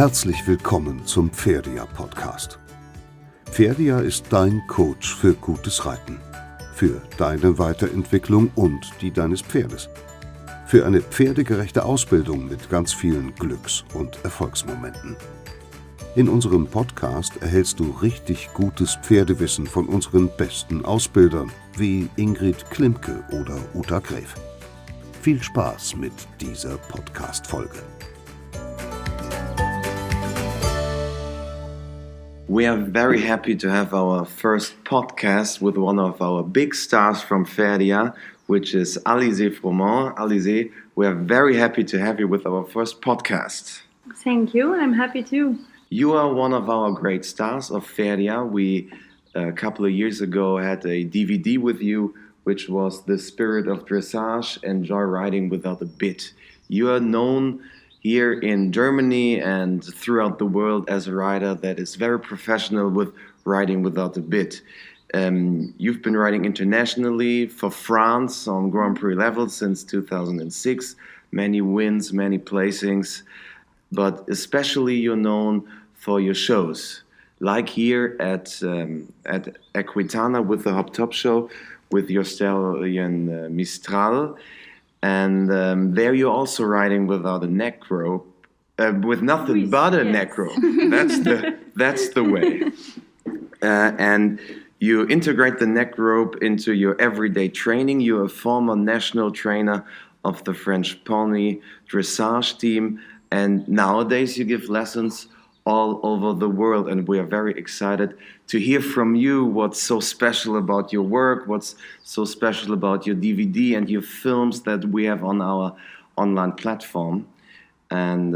Herzlich willkommen zum Pferdejahr-Podcast. Pferdejahr ist dein Coach für gutes Reiten, für deine Weiterentwicklung und die deines Pferdes, für eine pferdegerechte Ausbildung mit ganz vielen Glücks- und Erfolgsmomenten. In unserem Podcast erhältst du richtig gutes Pferdewissen von unseren besten Ausbildern, wie Ingrid Klimke oder Uta Gräf. Viel Spaß mit dieser Podcastfolge. We are very happy to have our first podcast with one of our big stars from Pferdejahr, which is Alizée Froment. Alizée, we are very happy to have you with our first podcast. Thank you, I'm happy too. You are one of our great stars of Pferdejahr. We, a couple of years ago, had a DVD with you, which was The Spirit of Dressage, Enjoy Riding Without a Bit. You are known here in Germany and throughout the world as a rider that is very professional with riding without a bit. You've been riding internationally for France on Grand Prix level since 2006. Many wins, many placings, but especially you're known for your shows, like here at Equitana with the Hop Top Show with your stallion Mistral. And there you're also riding without a neck rope, with nothing but a neck rope. That's the way. And you integrate the neck rope into your everyday training. You're a former national trainer of the French pony dressage team, and nowadays you give lessons all over the world, and we are very excited to hear from you what's so special about your work, what's so special about your DVD and your films that we have on our online platform, and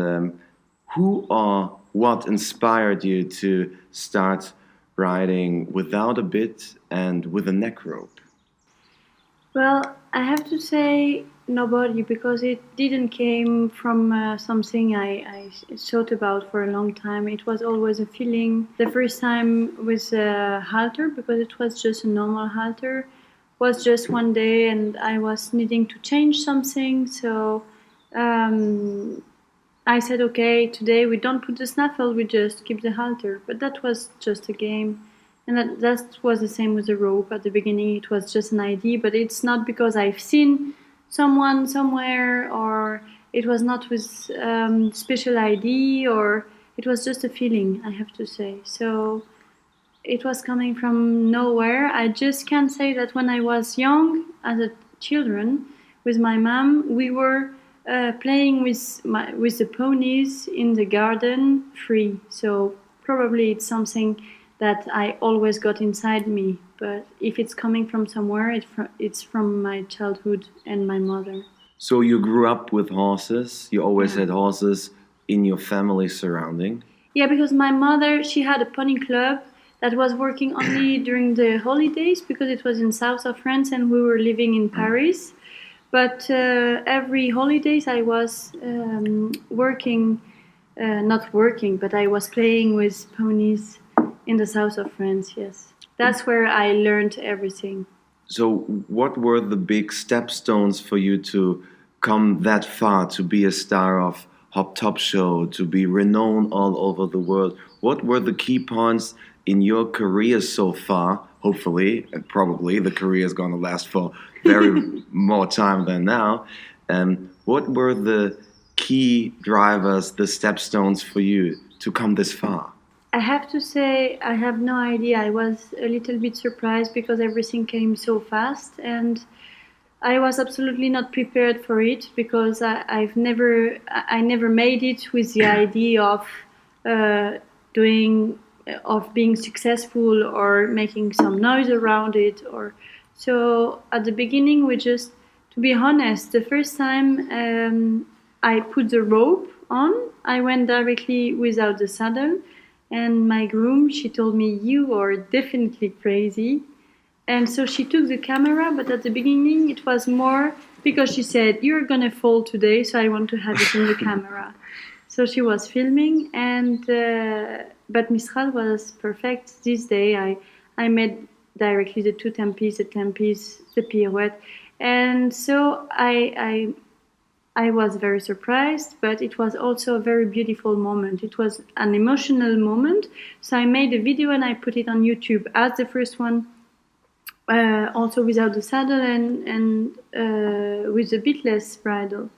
who or what inspired you to start riding without a bit and with a neck rope? Well, I have to say nobody, because it didn't came from something I thought about for a long time. It was always a feeling. The first time with a halter, because it was just a normal halter, was just one day and I was needing to change something. So I said, okay, today we don't put the snaffle, we just keep the halter. But that was just a game. And that was the same with the rope. At the beginning it was just an idea, but it's not because I've seen someone somewhere, or it was not with special idea, or it was just a feeling, I have to say. So it was coming from nowhere. I just can say that when I was young, as a children, with my mom, we were playing with the ponies in the garden free. So probably it's something that I always got inside me, but if it's coming from somewhere, it's from my childhood and my mother. So you grew up with horses? You always had horses in your family surrounding? Yeah, because my mother, she had a pony club that was working only during the holidays, because it was in south of France and we were living in Paris. But every holidays I was not working, but I was playing with ponies in the south of France, yes. That's where I learned everything. So what were the big stepstones for you to come that far, to be a star of Hop Top Show, to be renowned all over the world? What were the key points in your career so far? Hopefully, and probably, the career is going to last for very more time than now. What were the key drivers, the stepstones for you to come this far? I have to say, I have no idea. I was a little bit surprised because everything came so fast, and I was absolutely not prepared for it, because I never made it with the idea of being successful or making some noise around it. Or so at the beginning, to be honest, the first time I put the rope on, I went directly without the saddle. And my groom, she told me, you are definitely crazy. And so she took the camera, but at the beginning it was more because she said, you're going to fall today, so I want to have it in the camera. So she was filming, and but Mistral was perfect this day. I made directly the two tempies, the pirouette. And so I I was very surprised, but it was also a very beautiful moment. It was an emotional moment. So I made a video and I put it on YouTube as the first one, also without the saddle and with a bit less bridle.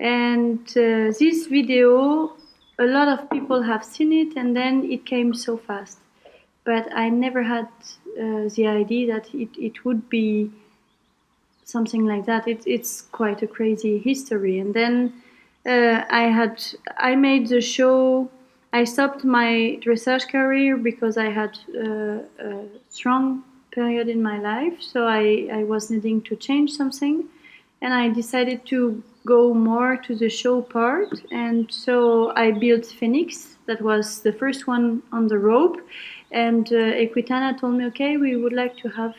And this video, a lot of people have seen it, and then it came so fast. But I never had the idea that it would be something like that. It's quite a crazy history. And then I made the show. I stopped my dressage career because I had a strong period in my life, so I was needing to change something, and I decided to go more to the show part. And so I built Phoenix. That was the first one on the rope, and Equitana told me, okay, we would like to have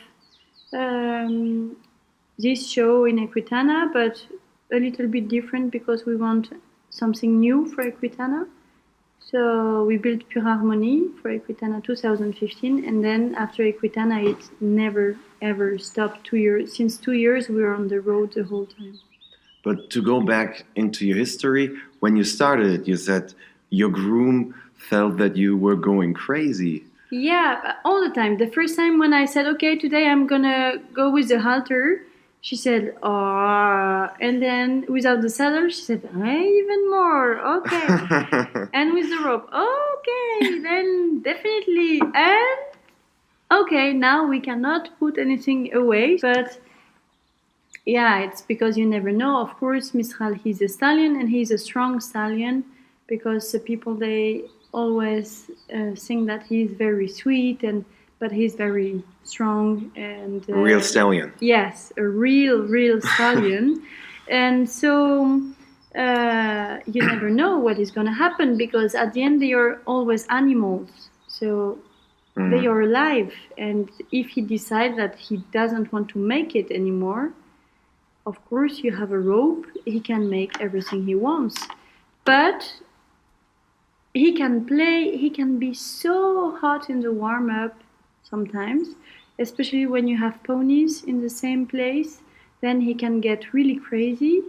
this show in Equitana, but a little bit different because we want something new for Equitana. So we built Pure Harmony for Equitana 2015, and then after Equitana it never ever stopped. 2 years. Since 2 years we were on the road the whole time. But to go back into your history, when you started, you said your groom felt that you were going crazy. Yeah, all the time. The first time when I said, okay, today I'm gonna go with the halter, she said, oh, and then without the saddle, she said, hey, even more, okay. And with the rope, okay, then definitely. And okay, now we cannot put anything away, but yeah, it's because you never know. Of course, Mistral, he's a stallion, and he's a strong stallion, because the people, they always think that he's very sweet, but he's very strong and real stallion. Yes, a real stallion. And so you never know what is going to happen, because at the end they are always animals, so they are alive. And if he decides that he doesn't want to make it anymore, of course you have a rope, he can make everything he wants, but he can play, he can be so hot in the warm-up sometimes, especially when you have ponies in the same place, then he can get really crazy.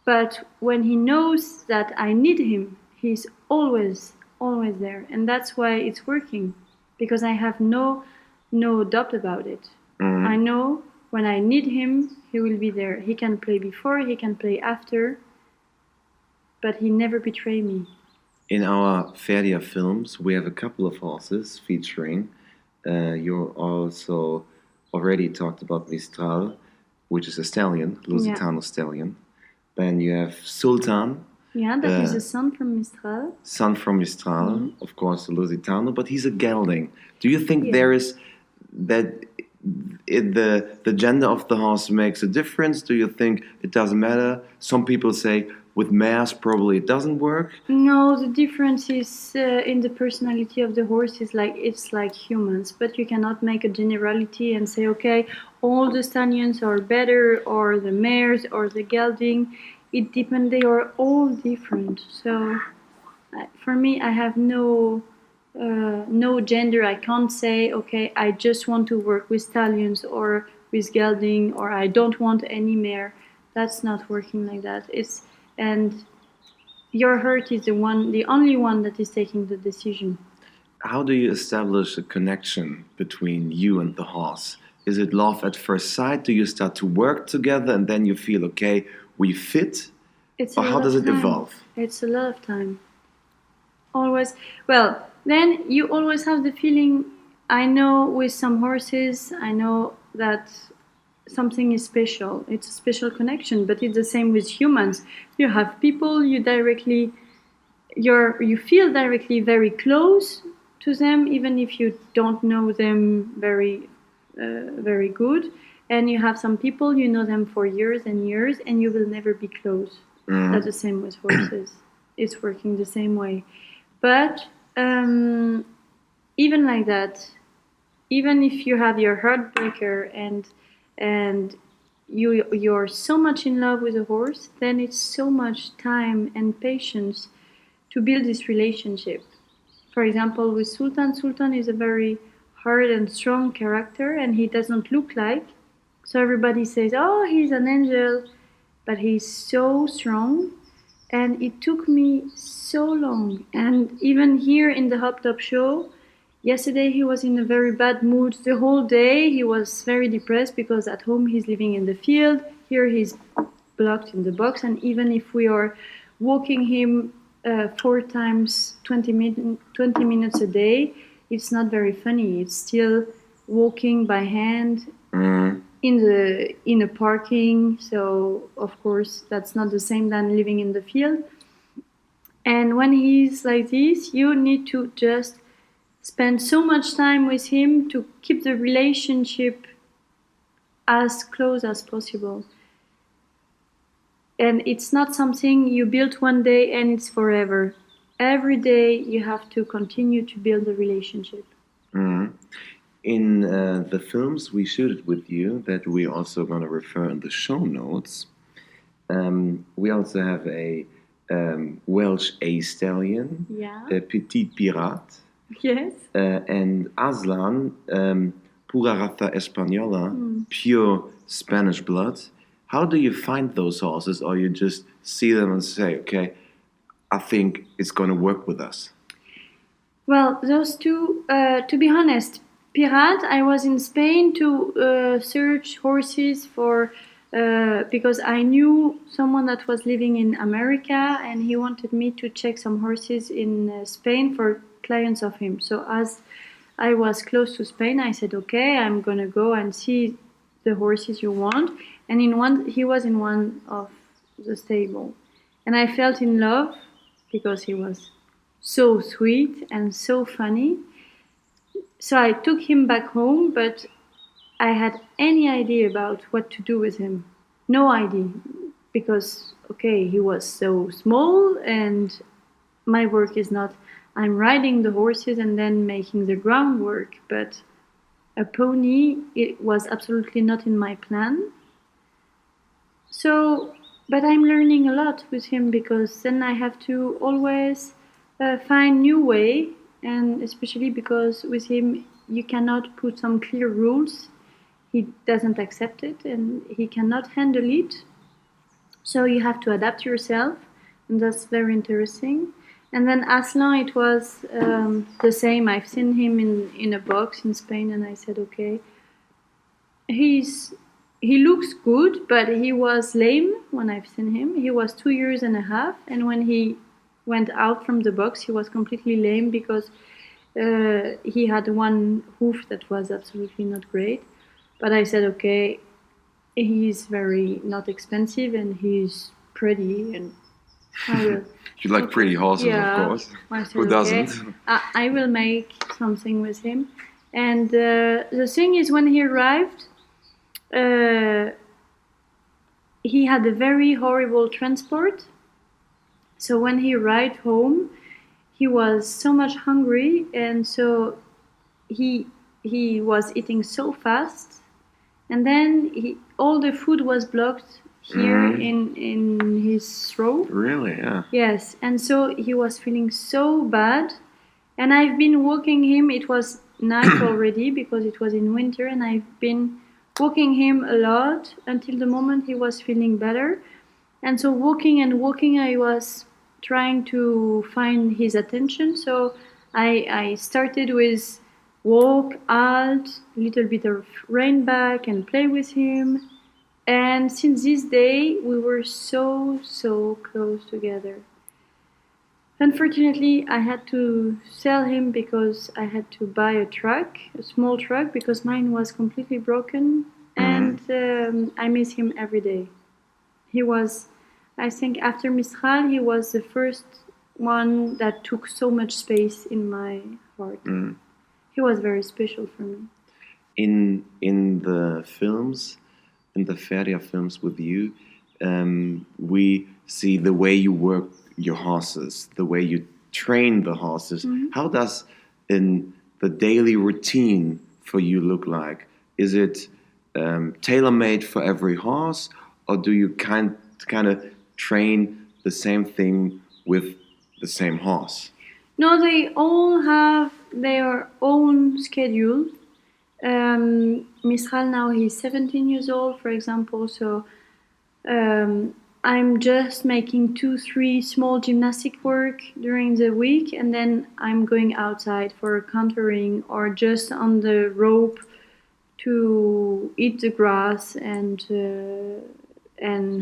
But when he knows that I need him, he's always there. And that's why it's working, because I have no doubt about it. I know when I need him, he will be there. He can play before, he can play after, but he never betrays me. In our Pferdia films, we have a couple of horses featuring. You also already talked about Mistral, which is a stallion, Lusitano stallion. Then you have Sultan. Yeah, that is a son from Mistral. Son from Mistral, of course, the Lusitano, but he's a gelding. Do you think there is that the gender of the horse makes a difference? Do you think it doesn't matter? Some people say with mares probably it doesn't work. No, the difference is in the personality of the horse. It's like humans, but you cannot make a generality and say, okay, all the stallions are better, or the mares, or the gelding. It depends. They are all different. So for me, I have no gender. I can't say, okay, I just want to work with stallions or with gelding, or I don't want any mare. That's not working like that. And your heart is the only one that is taking the decision. How do you establish a connection between you and the horse? Is it love at first sight? Do you start to work together and then you feel, okay, we fit? Or how does it evolve? It's a lot of time. Always. Well, then you always have the feeling, I know with some horses, I know that something is special. It's a special connection, but it's the same with humans. You have people, you feel directly very close to them, even if you don't know them very good. And you have some people, you know them for years and years, and you will never be close. That's the same with horses. It's working the same way. But even like that, even if you have your heartbreaker and you're so much in love with a horse, then it's so much time and patience to build this relationship. For example, with Sultan is a very hard and strong character, and he doesn't look like. So everybody says, oh, he's an angel. but he's so strong. And it took me so long. And even here in the Hop Top show, yesterday he was in a very bad mood the whole day. He was very depressed because at home he's living in the field. Here he's blocked in the box. And even if we are walking him 4 times 20 minutes a day, it's not very funny. It's still walking by hand in a parking. So of course that's not the same than living in the field. And when he's like this, you need to just spend so much time with him to keep the relationship as close as possible. And it's not something you build one day and it's forever. Every day you have to continue to build the relationship. In the films we shooted with you, that we're also going to refer in the show notes, we also have a Welsh A-stallion, a Petit Pirate, Yes. and Aslan, Pura Raza Española, pure Spanish blood. How do you find those horses, or you just see them and say, okay, I think it's going to work with us? Well, those two, to be honest, Pirate, I was in Spain to search horses for, because I knew someone that was living in America and he wanted me to check some horses in Spain for clients of him. So as I was close to Spain, I said, okay, I'm going to go and see the horses you want. And he was in one of the stable. And I felt in love because he was so sweet and so funny. So I took him back home, but I had any idea about what to do with him. No idea. Because, okay, he was so small and my work is not, I'm riding the horses and then making the groundwork. But a pony, it was absolutely not in my plan. So, but I'm learning a lot with him because then I have to always find new way. And especially because with him, you cannot put some clear rules. He doesn't accept it and he cannot handle it. So you have to adapt yourself. And that's very interesting. And then Aslan, it was the same. I've seen him in a box in Spain and I said, okay, he looks good, but he was lame when I've seen him. He was 2.5 years. And when he went out from the box, he was completely lame because he had one hoof that was absolutely not great. But I said, okay, he's very not expensive and he's pretty and I will. You like pretty horses, of course. Who doesn't? Okay, I will make something with him. And the thing is, when he arrived, he had a very horrible transport. So when he arrived home, he was so much hungry, and so he was eating so fast, and then all the food was blocked here in his throat. Really? Yeah. Yes, and so he was feeling so bad, and I've been walking him. It was night already because it was in winter, and I've been walking him a lot until the moment he was feeling better. And so walking, I was trying to find his attention. So I started with walk, halt, little bit of rein back and play with him. And since this day, we were so close together. Unfortunately, I had to sell him because I had to buy a small truck, because mine was completely broken. And I miss him every day. He was, I think after Mistral, he was the first one that took so much space in my heart. He was very special for me. In the films, in the Pferde films with you, we see the way you work your horses, the way you train the horses. How does in the daily routine for you look like? Is it tailor-made for every horse, or do you kind of train the same thing with the same horse? No, they all have their own schedule. Mistral now, he's 17 years old, for example, so I'm just making 2-3 small gymnastic work during the week, and then I'm going outside for cantering or just on the rope to eat the grass and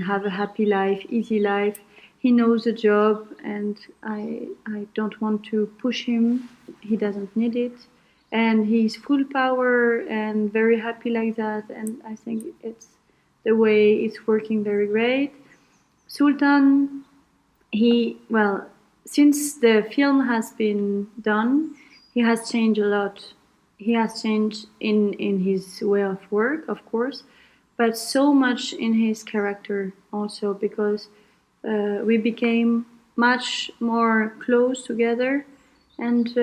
have a happy life, easy life. He knows the job, and I don't want to push him. He doesn't need it, and he's full power and very happy like that. And I think it's the way it's working very great. Sultan, since the film has been done, he has changed a lot. He has changed in his way of work, of course, but so much in his character also, because we became much more close together, and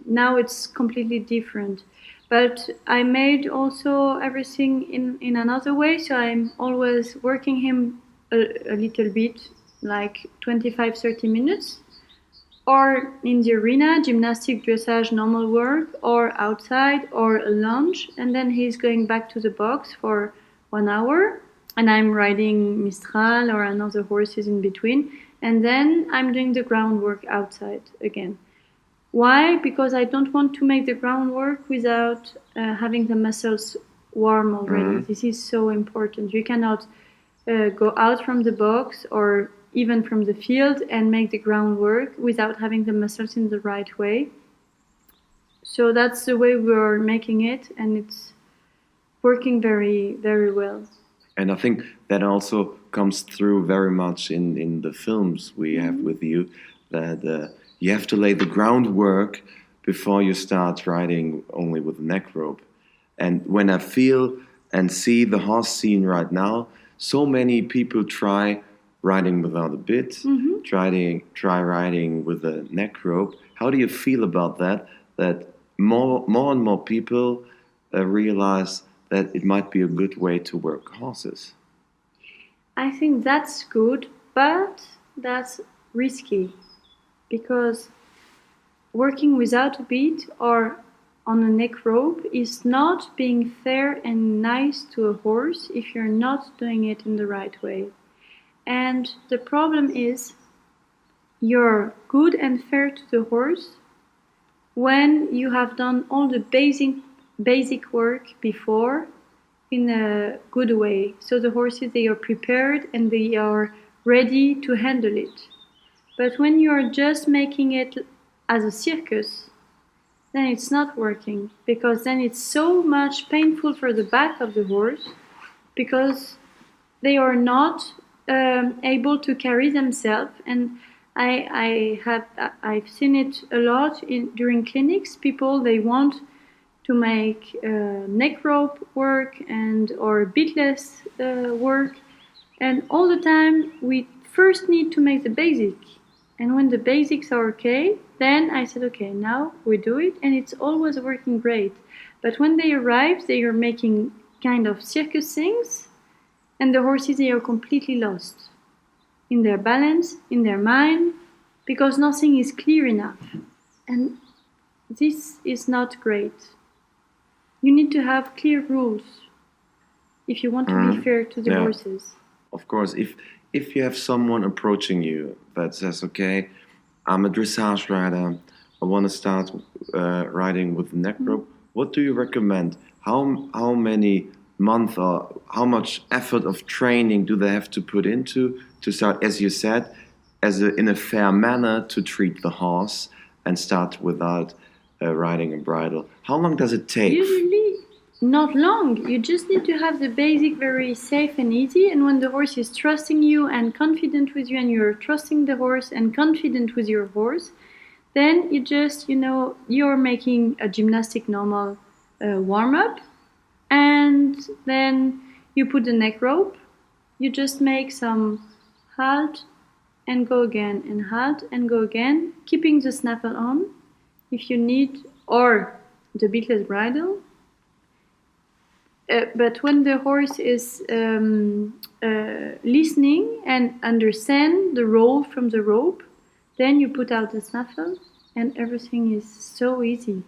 now it's completely different. But I made also everything in another way, so I'm always working him a little bit, like 25-30 minutes, or in the arena, gymnastic, dressage, normal work, or outside, or a lunch, and then he's going back to the box for 1 hour, and I'm riding Mistral or another horses in between, and then I'm doing the groundwork outside again. Why? Because I don't want to make the groundwork without having the muscles warm already. Mm-hmm. This is so important. You cannot go out from the box or even from the field and make the groundwork without having the muscles in the right way. So that's the way we're making it, and it's working very, very well. And I think that also comes through very much in the films we have with you, that you have to lay the groundwork before you start riding only with a neck rope. And when I feel and see the horse scene right now, so many people try riding without a bit, try riding with a neck rope. How do you feel about that? That more and more people realize that it might be a good way to work horses. I think that's good, but that's risky, because working without a bit or on a neck rope is not being fair and nice to a horse if you're not doing it in the right way. And the problem is, you're good and fair to the horse when you have done all the basic work before in a good way. So the horses, they are prepared and they are ready to handle it. But when you're just making it as a circus, then it's not working, because then it's so much painful for the back of the horse, because they are not able to carry themselves. And I've seen it a lot during clinics. People, they want to make neck rope work or bitless work, and all the time we first need to make the basic. And when the basics are okay, then I said, okay, now we do it, and it's always working great. But when they arrive, they are making kind of circus things, and the horses, they are completely lost in their balance, in their mind, because nothing is clear enough. And this is not great. You need to have clear rules if you want to be fair to the horses. Of course, if you have someone approaching you that says, okay, I'm a dressage rider, I want to start riding with the neck rope, what do you recommend? How many months or how much effort of training do they have to put into to start, as you said, in a fair manner, to treat the horse and start without riding a bridle? How long does it take? Usually not long. You just need to have the basic very safe and easy, and when the horse is trusting you and confident with you, and you're trusting the horse and confident with your horse, then you just, you're making a gymnastic normal warm-up, and then you put the neck rope, you just make some halt and go again, and halt and go again, keeping the snaffle on if you need, or the bitless bridle. But when the horse is listening and understand the role from the rope, then you put out the snaffle, and everything is so easy.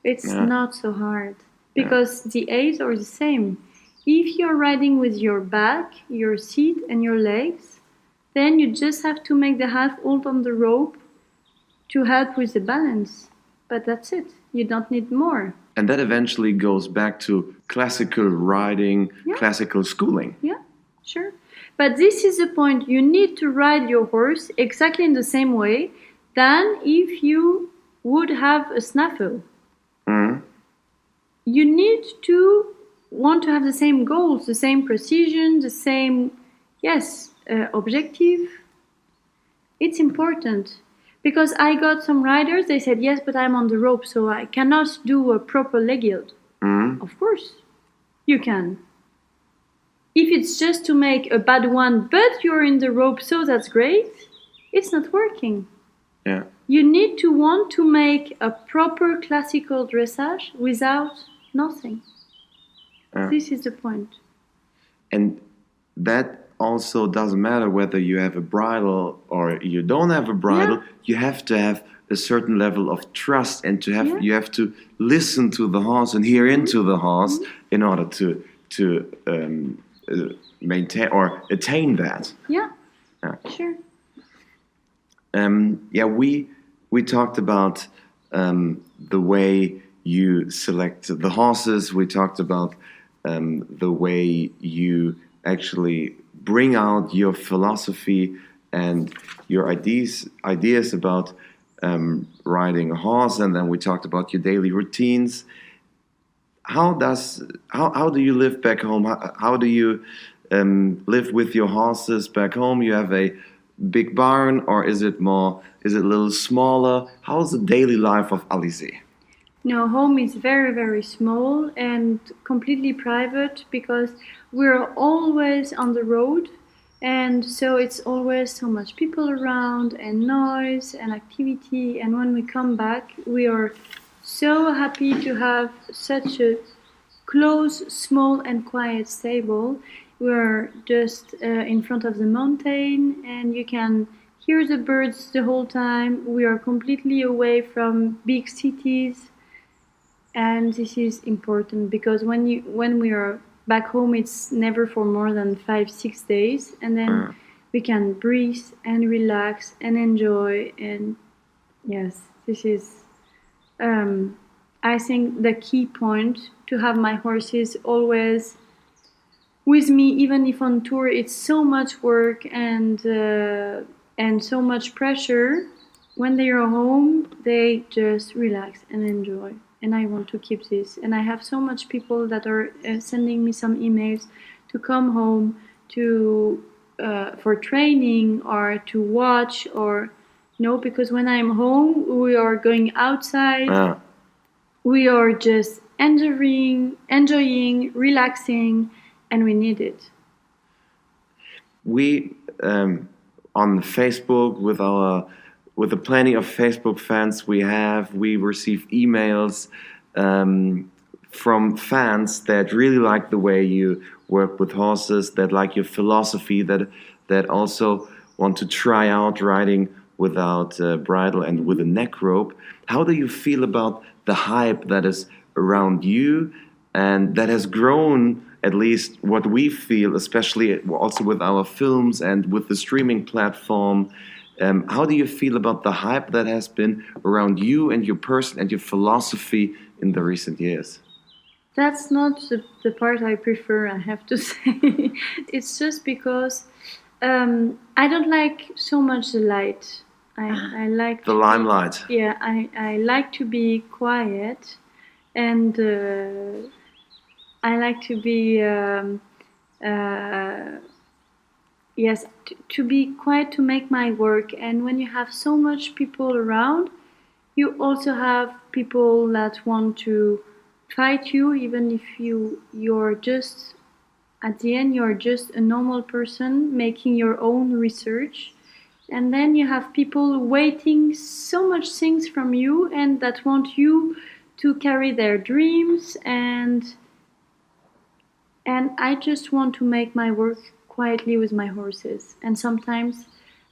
It's not so hard, because the aids are the same. If you're riding with your back, your seat, and your legs, then you just have to make the half hold on the rope to help with the balance. But that's it. You don't need more. And that eventually goes back to classical riding, classical schooling. Yeah, sure. But this is the point. You need to ride your horse exactly in the same way than if you would have a snaffle. Mm-hmm. You need to want to have the same goals, the same precision, the same, objective. It's important. Because I got some riders, they said, yes, but I'm on the rope, so I cannot do a proper leg yield. Mm-hmm. Of course, you can. If it's just to make a bad one, but you're in the rope, so that's great, it's not working. Yeah. You need to want to make a proper classical dressage without nothing. This is the point. And that also doesn't matter whether you have a bridle or you don't have a bridle. Yeah. You have to have a certain level of trust, and you have to listen to the horse and hear into the horse in order to maintain or attain that. Yeah. Sure. We talked about the way you select the horses. We talked about the way you actually bring out your philosophy and your ideas about riding a horse, and then we talked about your daily routines. How do you live back home? How do you live with your horses back home? You have a big barn, or is it a little smaller? How's the daily life of Alizée? No, home is very, very small and completely private because we're always on the road, and so it's always so much people around and noise and activity, and when we come back we are so happy to have such a close, small and quiet stable. We're just in front of the mountain and you can hear the birds the whole time. We are completely away from big cities. And this is important because when we are back home, it's never for more than 5-6 days, and then we can breathe and relax and enjoy. And yes, this is I think the key point, to have my horses always with me, even if on tour it's so much work and so much pressure. When they are home, they just relax and enjoy. And I want to keep this. And I have so much people that are sending me some emails to come home to for training or to watch, or because when I'm home, we are going outside. We are just enjoying, relaxing, and we need it. We on Facebook with the plenty of Facebook fans we receive emails from fans that really like the way you work with horses, that like your philosophy, that also want to try out riding without bridle and with a neck rope. How do you feel about the hype that is around you and that has grown, at least what we feel, especially also with our films and with the streaming platform? How do you feel about the hype that has been around you and your person and your philosophy in the recent years? That's not the part I prefer, I have to say. It's just because I don't like so much the light. I like the limelight. I like to be quiet, and I like to be to be quiet, to make my work. And when you have so much people around, you also have people that want to fight you, even if you're just, at the end, you're just a normal person making your own research. And then you have people waiting so much things from you and that want you to carry their dreams, and I just want to make my work quietly with my horses. And sometimes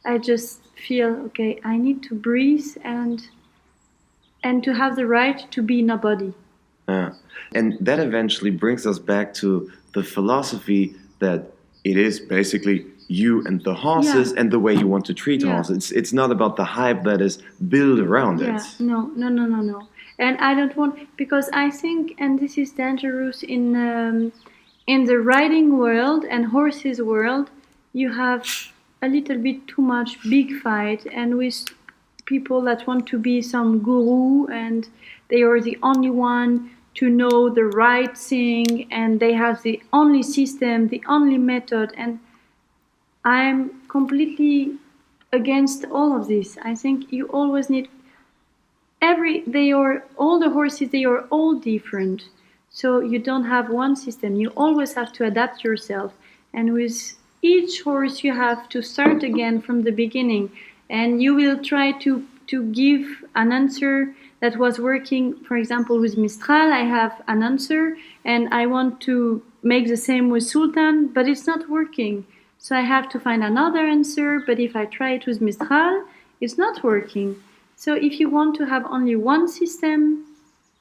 I just feel, okay, I need to breathe and to have the right to be nobody. And that eventually brings us back to the philosophy that it is basically you and the horses and the way you want to treat horses. It's not about the hype that is built around it. No. And I don't want, because I think, and this is dangerous in the riding world and horses world, you have a little bit too much big fight, and with people that want to be some guru and they are the only one to know the right thing and they have the only system, the only method, and I'm completely against all of this. I think you always need all the horses, they are all different. So you don't have one system. You always have to adapt yourself. And with each horse you have to start again from the beginning. And you will try to give an answer that was working. For example, with Mistral, I have an answer and I want to make the same with Sultan, but it's not working. So I have to find another answer, but if I try it with Mistral, it's not working. So if you want to have only one system,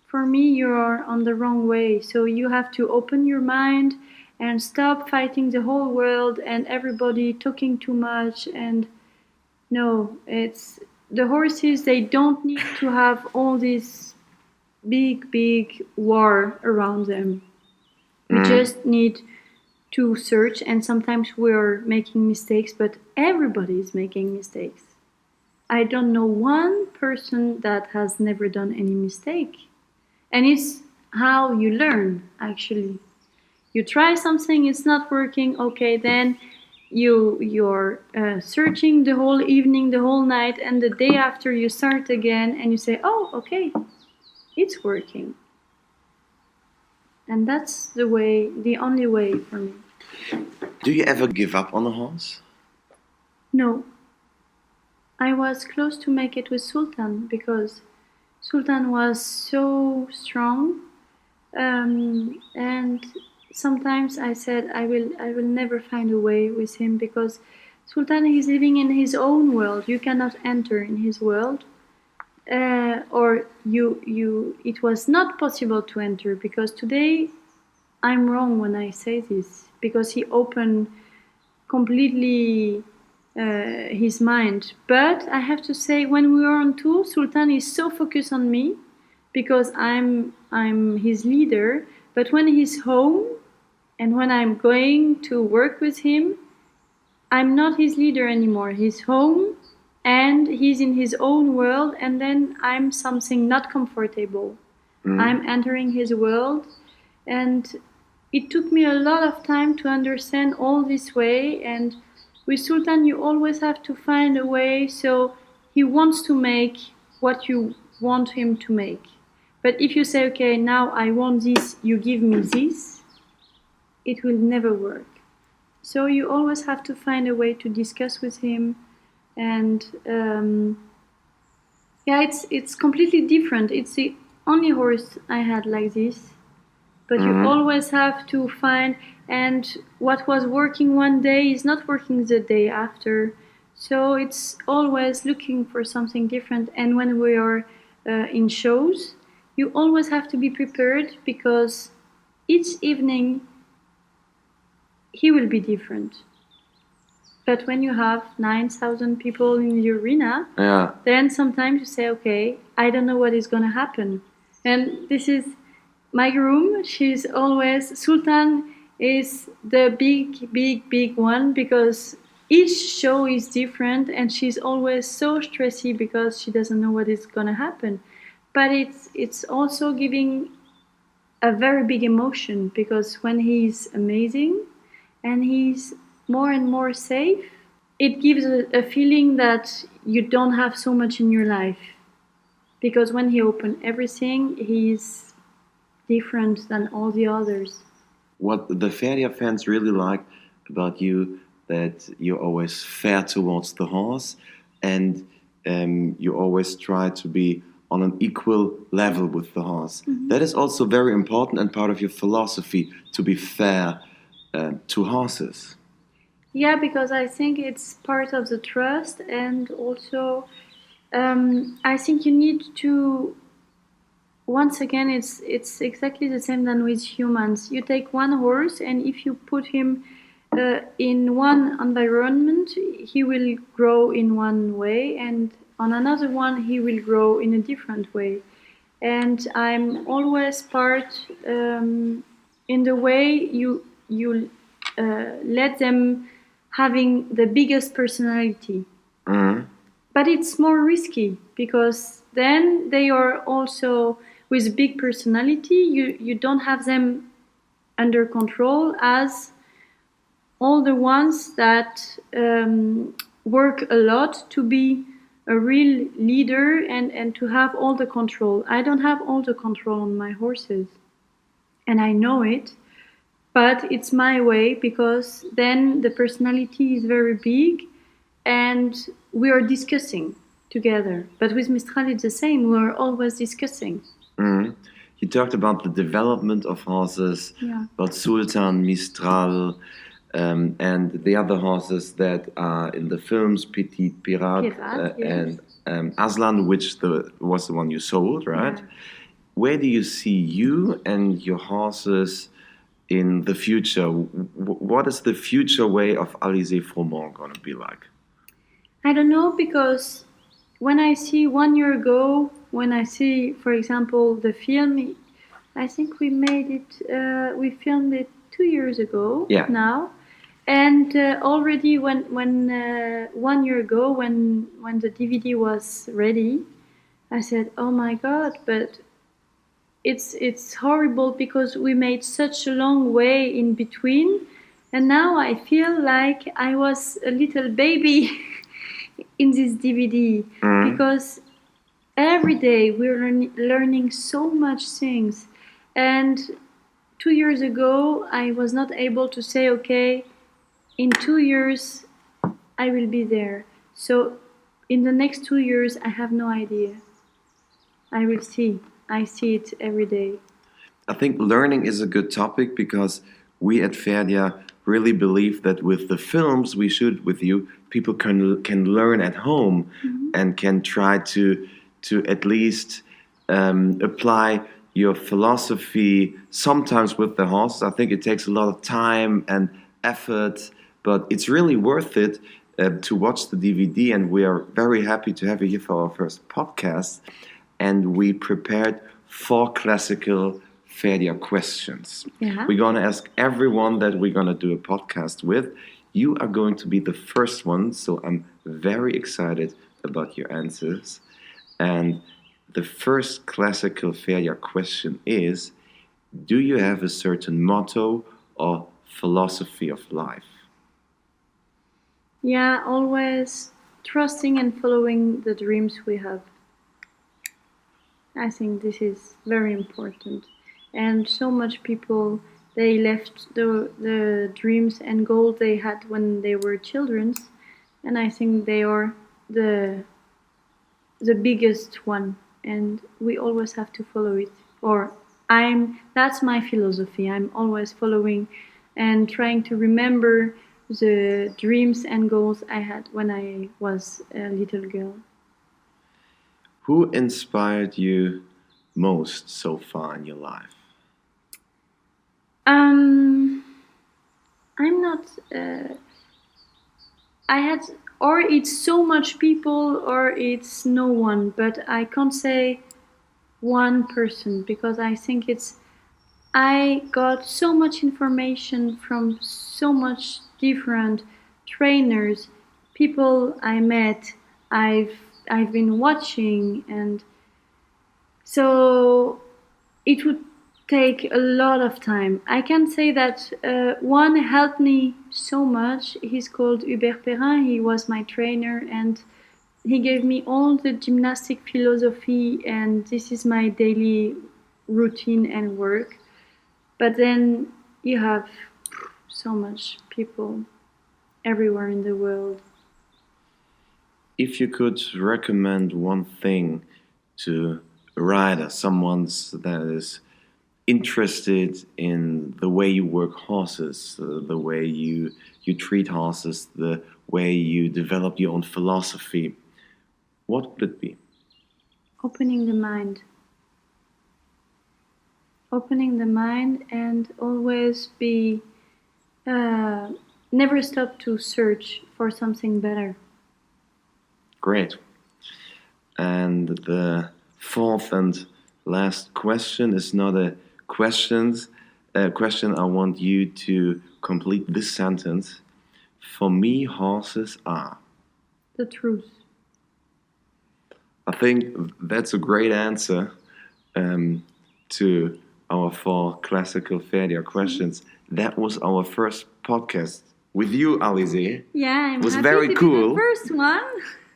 for me, you are on the wrong way. So you have to open your mind and stop fighting the whole world and everybody talking too much. And no, it's the horses, they don't need to have all this big war around them. We just need to search, and sometimes we're making mistakes, but everybody is making mistakes. I don't know one person that has never done any mistake. And it's how you learn, actually. You try something, it's not working, okay, then you're searching the whole evening, the whole night, and the day after you start again and you say, oh, okay, it's working. And that's the only way for me. Do you ever give up on a horse? No. I was close to make it with Sultan because Sultan was so strong, and sometimes I said I will never find a way with him because Sultan is living in his own world. You cannot enter in his world, or it was not possible to enter, because today I'm wrong when I say this, because he opened completely his mind. But I have to say, when we are on tour, Sultan is so focused on me because I'm his leader. But when he's home and when I'm going to work with him, I'm not his leader anymore. He's home and he's in his own world, and then I'm something not comfortable. I'm entering his world, and it took me a lot of time to understand all this way. And with Sultan, you always have to find a way, so he wants to make what you want him to make. But if you say, okay, now I want this, you give me this, it will never work. So you always have to find a way to discuss with him. And it's completely different. It's the only horse I had like this. But you always have to find, and what was working one day is not working the day after. So it's always looking for something different. And when we are in shows, you always have to be prepared, because each evening he will be different. But when you have 9,000 people in the arena, then sometimes you say, okay, I don't know what is going to happen. And this is my groom. She's always, Sultan is the big one, because each show is different, and she's always so stressy because she doesn't know what is going to happen. But it's also giving a very big emotion, because when he's amazing and he's more and more safe, it gives a feeling that you don't have so much in your life. Because when he opened everything, he's different than all the others. What the Pferdia fans really like about you, that you're always fair towards the horse, and you always try to be on an equal level with the horse. That is also very important and part of your philosophy, to be fair to horses. Yeah, because I think it's part of the trust, and also I think you need to, once again, it's exactly the same than with humans. You take one horse, and if you put him in one environment, he will grow in one way, and on another one, he will grow in a different way. And I'm always part in the way you let them having the biggest personality. Mm-hmm. But it's more risky because then they are also with big personality. You don't have them under control as all the ones that work a lot to be a real leader and to have all the control. I don't have all the control on my horses, and I know it, but it's my way because then the personality is very big and we are discussing together. But with Mistral it's the same, we're always discussing. Mm-hmm. You talked about the development of horses, about Sultan, Mistral, and the other horses that are in the films, Petit Pirat, yes. and Aslan, which was the one you sold, right? Yeah. Where do you see you and your horses in the future? What is the future way of Alizée Froment going to be like? I don't know, because when I see 1 year ago, when I see, for example, the film, I think we filmed it 2 years ago now. And already when 1 year ago, when the DVD was ready, I said, oh my God, but it's horrible because we made such a long way in between. And now I feel like I was a little baby in this DVD, because every day we're learning so much things. And 2 years ago, I was not able to say, okay, in 2 years, I will be there. So in the next 2 years, I have no idea. I will see. I see it every day. I think learning is a good topic because we at Pferdia really believe that with the films we shoot with you, people can learn at home and can try to at least apply your philosophy sometimes with the horse. I think it takes a lot of time and effort, but it's really worth it to watch the DVD, and we are very happy to have you here for our first podcast. And we prepared 4 classical Pferdia questions. Yeah. We're going to ask everyone that we're going to do a podcast with. You are going to be the first one, so I'm very excited about your answers. And the first classical Pferdia question is, do you have a certain motto or philosophy of life? Yeah, always trusting and following the dreams we have. I think this is very important. And so much people, they left the dreams and goals they had when they were children, and I think they are the biggest one, and we always have to follow it. That's my philosophy. I'm always following and trying to remember the dreams and goals I had when I was a little girl. Who inspired you most so far in your life? I'm not. Or it's so much people, or it's no one. But I can't say one person, because I think I got so much information from so much different trainers, people I met, I've been watching, and so it would take a lot of time. I can say that one helped me so much. He's called Über. He was my trainer, and he gave me all the gymnastic philosophy, and this is my daily routine and work. But then you have so much people everywhere in the world. If you could recommend one thing to a rider, someone that is interested in the way you work horses, the way you treat horses, the way you develop your own philosophy, what would it be? Opening the mind. opening the mind and always be never stop to search for something better. Great. And the fourth and last question is not a question. I want you to complete this sentence. For me, horses are The truth. I think that's a great answer to our 4 classical Pferdia questions. That was our first podcast with you, Alizée. Yeah, I'm was happy very to cool. be the first one.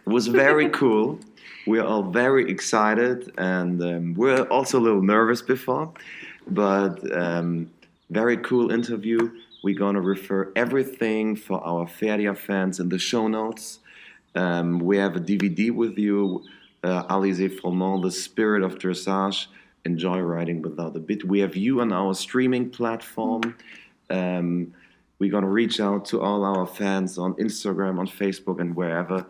It was very cool. We're all very excited, and we're also a little nervous before, but very cool interview. We're going to refer everything for our Pferdia fans in the show notes. We have a DVD with you, Alizée Froment, The Spirit of Dressage, Enjoy Riding Without a Bit. We have you on our streaming platform. We're going to reach out to all our fans on Instagram, on Facebook, and wherever.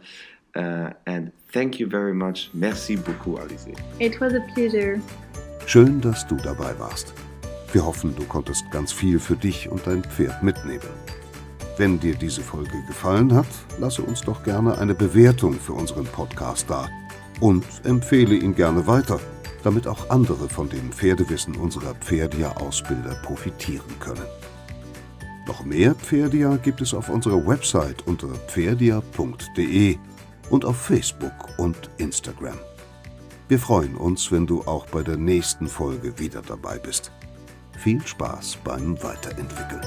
And thank you very much. Merci beaucoup, Alizée. It was a pleasure. Schön, dass du dabei warst. Wir hoffen, du konntest ganz viel für dich und dein Pferd mitnehmen. Wenn dir diese Folge gefallen hat, lasse uns doch gerne eine Bewertung für unseren Podcast da und empfehle ihn gerne weiter, damit auch andere von dem Pferdewissen unserer Pferdia-Ausbilder profitieren können. Noch mehr Pferdia gibt es auf unserer Website unter pferdia.de und auf Facebook und Instagram. Wir freuen uns, wenn du auch bei der nächsten Folge wieder dabei bist. Viel Spaß beim Weiterentwickeln.